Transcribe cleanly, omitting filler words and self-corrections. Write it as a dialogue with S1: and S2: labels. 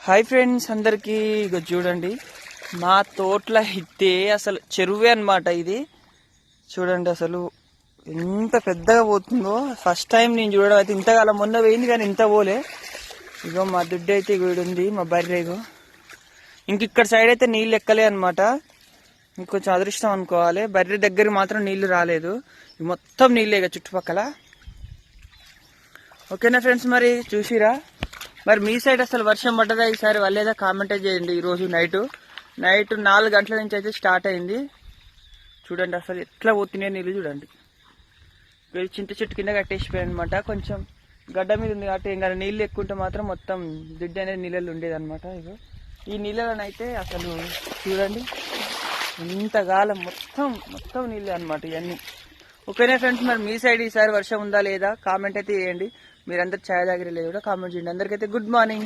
S1: Hi friends అందరికీ. ఇక చూడండి మా తోటలో అయితే అసలు చెరువే అన్నమాట. ఇది చూడండి అసలు ఎంత పెద్దగా పోతుందో. ఫస్ట్ టైం నేను చూడడం అయితే. ఇంతకాలం మొన్న పోయింది కానీ ఇంత పోలే. ఇగో మా దుడ్డు అయితే ఉంది, మా బర్రె. ఇగో ఇక్కడ సైడ్ అయితే నీళ్ళు ఎక్కలే అనమాట. ఇంకొంచెం అదృష్టం అనుకోవాలి. బర్రె దగ్గర మాత్రం నీళ్లు రాలేదు. మొత్తం నీళ్ళే ఇక చుట్టుపక్కల. ఓకేనా ఫ్రెండ్స్, మరి చూసిరా. మరి మీ సైడ్ అసలు వర్షం పడ్డదా ఈసారి వల్లేదా కామెంట్ చేయండి. ఈరోజు నైట్ 4 గంటల నుంచి అయితే స్టార్ట్ అయింది. చూడండి అసలు ఎట్లా పోతున్నాయో నీళ్ళు. చూడండి చింత చెట్టు కింద కట్టేసిపోయాయి అనమాట. కొంచెం గడ్డ మీద ఉంది కాబట్టి ఇంకా నీళ్ళు ఎక్కుంటే మాత్రం మొత్తం దిడ్డు అనేది నీళ్ళలో ఉండేది అనమాట. ఇగో ఈ నీళ్ళలోనైతే అసలు చూడండి ఇంతకాలం మొత్తం నీళ్ళే అనమాట ఇవన్నీ. ఓకేనా ఫ్రెండ్స్, మరి మీ సైడ్ ఈసారి వర్షం ఉందా లేదా కామెంట్ అయితే చేయండి. మీరందరూ ఛాయ్ దగ్గర లేదు కూడా కామెంట్ చేయండి. అందరికైతే గుడ్ మార్నింగ్.